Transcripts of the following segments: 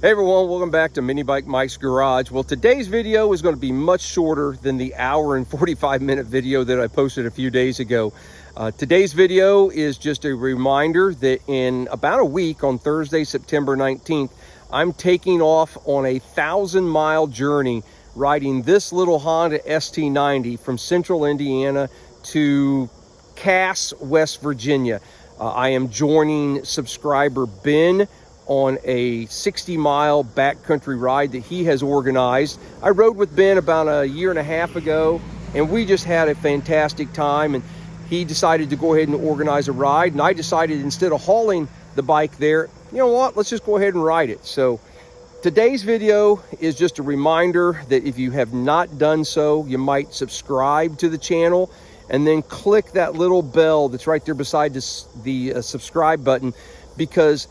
Hey everyone, welcome back to Mini Bike Mike's Garage. Well, today's video is going to be much shorter than the hour and 45-minute video that I posted a few days ago. Today's video is just a reminder that in about a week, on Thursday, September 19th, I'm taking off on a 1,000-mile journey riding this little Honda ST90 from central Indiana to Cass, West Virginia. I am joining subscriber Ben on a 60-mile backcountry ride that he has organized. I rode with Ben about a year and a half ago, and we just had a fantastic time, and he decided to go ahead and organize a ride, and I decided instead of hauling the bike there, you know what, let's just go ahead and ride it. So today's video is just a reminder that if you have not done so, you might subscribe to the channel and then click that little bell that's right there beside the subscribe button, because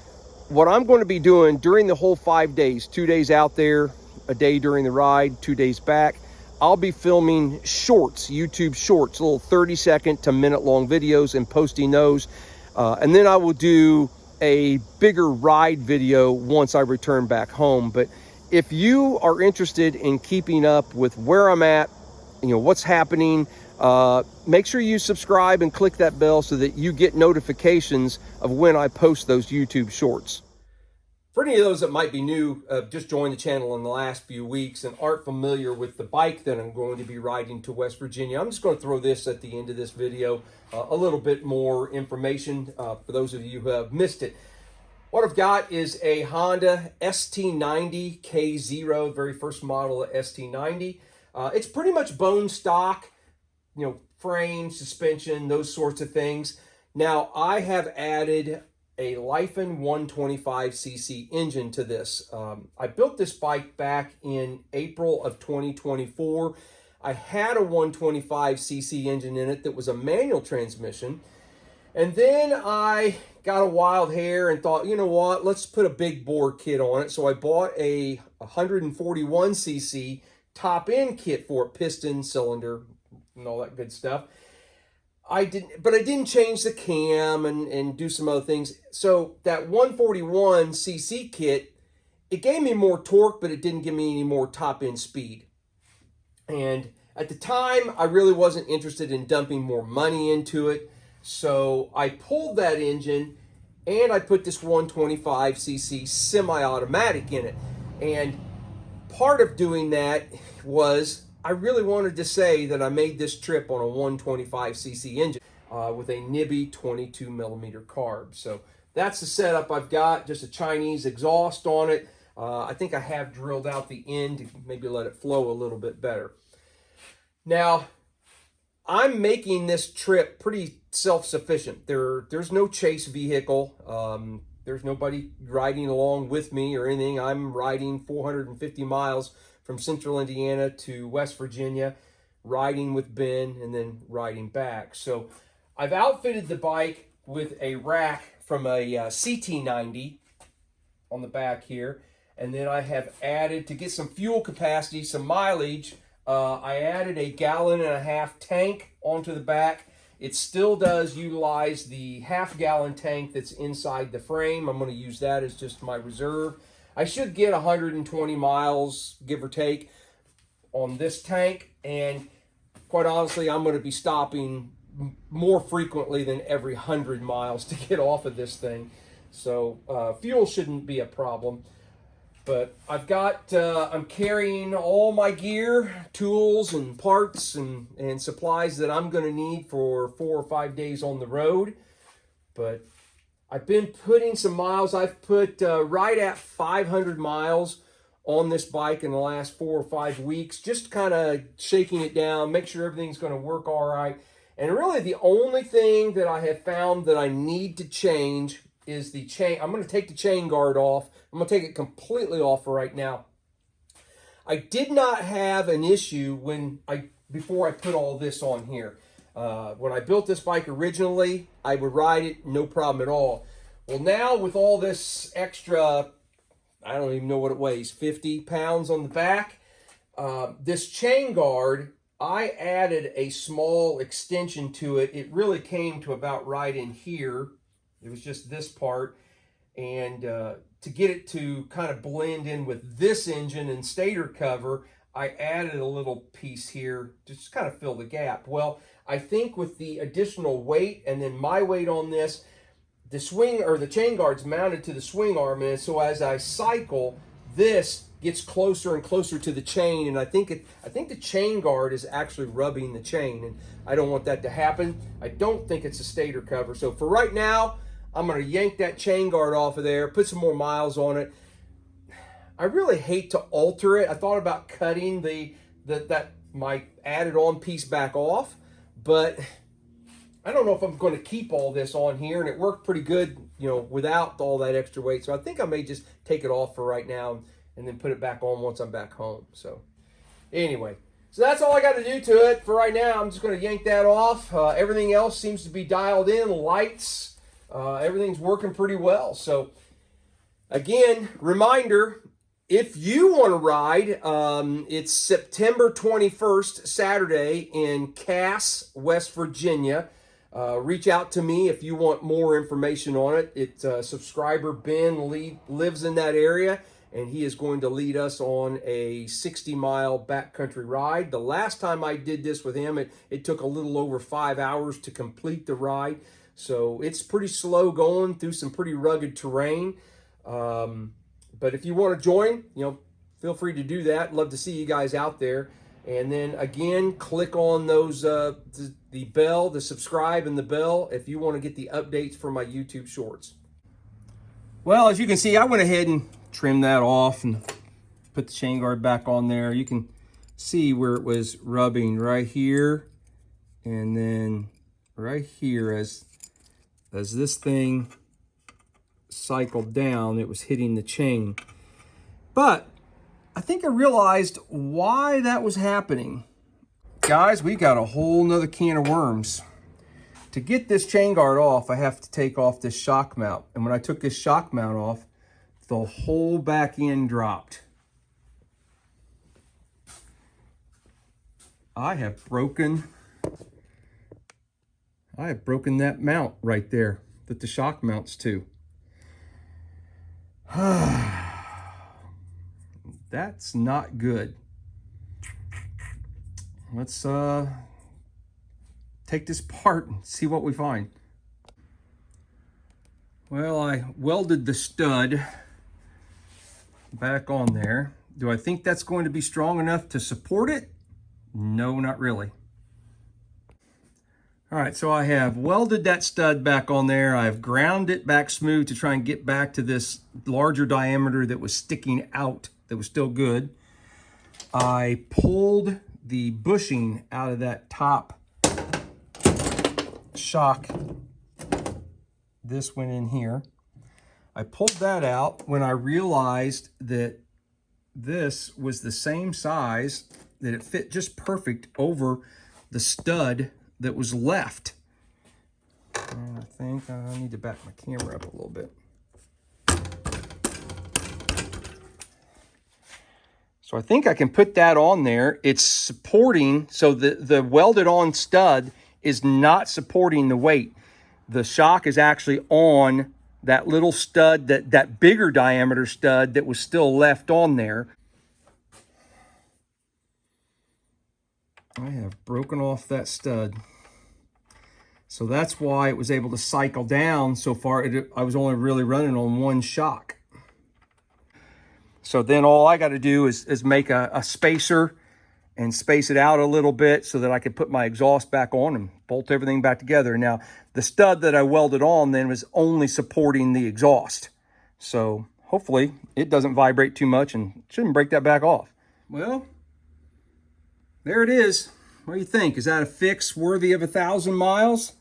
what I'm going to be doing during the whole 5 days, 2 days out there, a day during the ride, 2 days back, I'll be filming shorts, YouTube shorts, little 30-second to minute-long videos and posting those. And then I will do a bigger ride video once I return back home. But if you are interested in keeping up with where I'm at, you know, what's happening, make sure you subscribe and click that bell so that you get notifications of when I post those YouTube shorts. For any of those that might be new, just joined the channel in the last few weeks and aren't familiar with the bike that I'm going to be riding to West Virginia, I'm just going to throw this at the end of this video, a little bit more information for those of you who have missed it. What I've got is a Honda ST90 K0, very first model of ST90. It's pretty much bone stock, you know, frame, suspension, those sorts of things. Now, I have added a Lyfen 125cc engine to this. I built this bike back in April of 2024. I had a 125cc engine in it that was a manual transmission. And then I got a wild hair and thought, you know what, let's put a big bore kit on it. So I bought a 141cc top-end kit for it, piston, cylinder, and all that good stuff. I didn't change the cam and do some other things. So that 141cc kit, it gave me more torque, but it didn't give me any more top-end speed. And at the time, I really wasn't interested in dumping more money into it. So I pulled that engine and I put this 125cc semi-automatic in it. And part of doing that was I really wanted to say that I made this trip on a 125cc engine with a Nibby 22mm carb. So that's the setup I've got, just a Chinese exhaust on it. I think I have drilled out the end to maybe let it flow a little bit better. Now, I'm making this trip pretty self-sufficient. There's no chase vehicle. There's nobody riding along with me or anything. I'm riding 450 miles from central Indiana to West Virginia, riding with Ben and then riding back. So I've outfitted the bike with a rack from a CT90 on the back here. And then I have added, to get some fuel capacity, some mileage, I added a 1.5 gallon tank onto the back. It still does utilize the half-gallon tank that's inside the frame. I'm going to use that as just my reserve. I should get 120 miles, give or take, on this tank. And quite honestly, I'm going to be stopping more frequently than every 100 miles to get off of this thing. So fuel shouldn't be a problem. But I've got, I'm carrying all my gear, tools and parts and supplies that I'm going to need for 4 or 5 days on the road. But I've been putting some miles. I've put right at 500 miles on this bike in the last 4 or 5 weeks, just kind of shaking it down, make sure everything's going to work all right. And really the only thing that I have found that I need to change is the chain. I'm going to take the chain guard off. I'm going to take it completely off for right now. I did not have an issue before I put all this on here. When I built this bike originally, I would ride it, no problem at all. Well, now with all this extra, I don't even know what it weighs, 50 pounds on the back, this chain guard, I added a small extension to it. It really came to about right in here. It was just this part. And to get it to kind of blend in with this engine and stator cover, I added a little piece here to just kind of fill the gap. Well, I think with the additional weight and then my weight on this, the swing or the chain guard's mounted to the swing arm, and so as I cycle, this gets closer and closer to the chain, and I think the chain guard is actually rubbing the chain, and I don't want that to happen. I don't think it's a stator cover. So for right now, I'm going to yank that chain guard off of there, put some more miles on it. I really hate to alter it. I thought about cutting my added on piece back off, but I don't know if I'm going to keep all this on here, and it worked pretty good, you know, without all that extra weight. So I think I may just take it off for right now and then put it back on once I'm back home. So anyway, so that's all I got to do to it for right now. I'm just going to yank that off. Everything else seems to be dialed in, lights, everything's working pretty well. So again, reminder, if you want to ride, it's September 21st, Saturday in Cass, West Virginia. Reach out to me if you want more information on it. Subscriber Ben lives in that area, and he is going to lead us on a 60-mile backcountry ride. The last time I did this with him, it took a little over 5 hours to complete the ride. So it's pretty slow going through some pretty rugged terrain. But if you want to join, you know, feel free to do that. Love to see you guys out there. And then again, click on those the bell, the subscribe and the bell if you want to get the updates for my YouTube shorts. Well, as you can see, I went ahead and trimmed that off and put the chain guard back on there. You can see where it was rubbing right here and then right here as this thing cycled down, it was hitting the chain. But I think I realized why that was happening. Guys, we got a whole nother can of worms. To get this chain guard off, I have to take off this shock mount. And when I took this shock mount off, the whole back end dropped. I have broken that mount right there that the shock mounts to. That's not good. Let's take this apart and see what we find. Well, I welded the stud back on there. Do I think that's going to be strong enough to support it? No, not really. All right, so I have welded that stud back on there. I've ground it back smooth to try and get back to this larger diameter that was sticking out, that was still good. I pulled the bushing out of that top shock. This went in here. I pulled that out when I realized that this was the same size, that it fit just perfect over the stud that was left. And I think I need to back my camera up a little bit. So I think I can put that on there. It's supporting, so the welded on stud is not supporting the weight. The shock is actually on that little stud, that bigger diameter stud that was still left on there. I have broken off that stud. So that's why it was able to cycle down so far. I was only really running on one shock. So then all I got to do is make a spacer and space it out a little bit so that I could put my exhaust back on and bolt everything back together. Now, the stud that I welded on then was only supporting the exhaust. So hopefully it doesn't vibrate too much and shouldn't break that back off. Well, there it is. What do you think? Is that a fix worthy of 1,000 miles?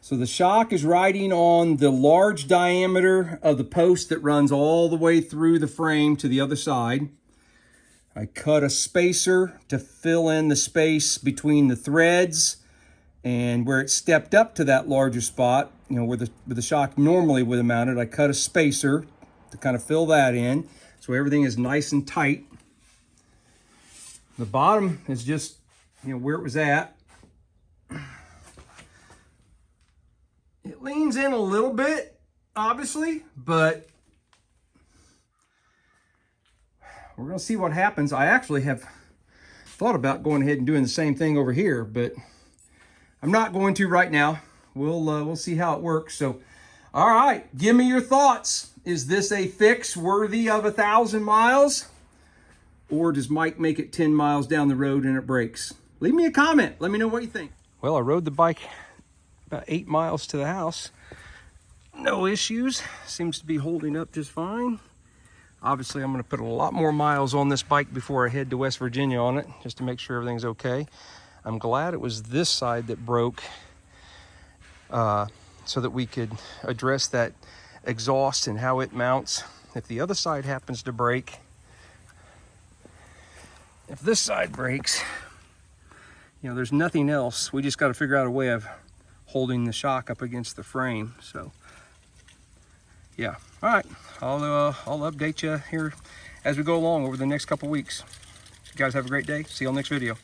So the shock is riding on the large diameter of the post that runs all the way through the frame to the other side. I cut a spacer to fill in the space between the threads and where it stepped up to that larger spot, you know, where the shock normally would have mounted. I cut a spacer to kind of fill that in so everything is nice and tight. The bottom is just, you know, where it was at. It leans in a little bit, obviously, but we're gonna see what happens. I actually have thought about going ahead and doing the same thing over here, but I'm not going to right now. We'll see how it works. So, all right, give me your thoughts. Is this a fix worthy of 1,000 miles? Or does Mike make it 10 miles down the road and it breaks? Leave me a comment. Let me know what you think. Well, I rode the bike about 8 miles to the house. No issues. Seems to be holding up just fine. Obviously, I'm going to put a lot more miles on this bike before I head to West Virginia on it, just to make sure everything's okay. I'm glad it was this side that broke, so that we could address that exhaust and how it mounts. If the other side happens to break, if this side breaks, you know, there's nothing else. We just got to figure out a way of holding the shock up against the frame. So yeah, all right, I'll update you here as we go along over the next couple weeks. You guys have a great day. See you on the next video.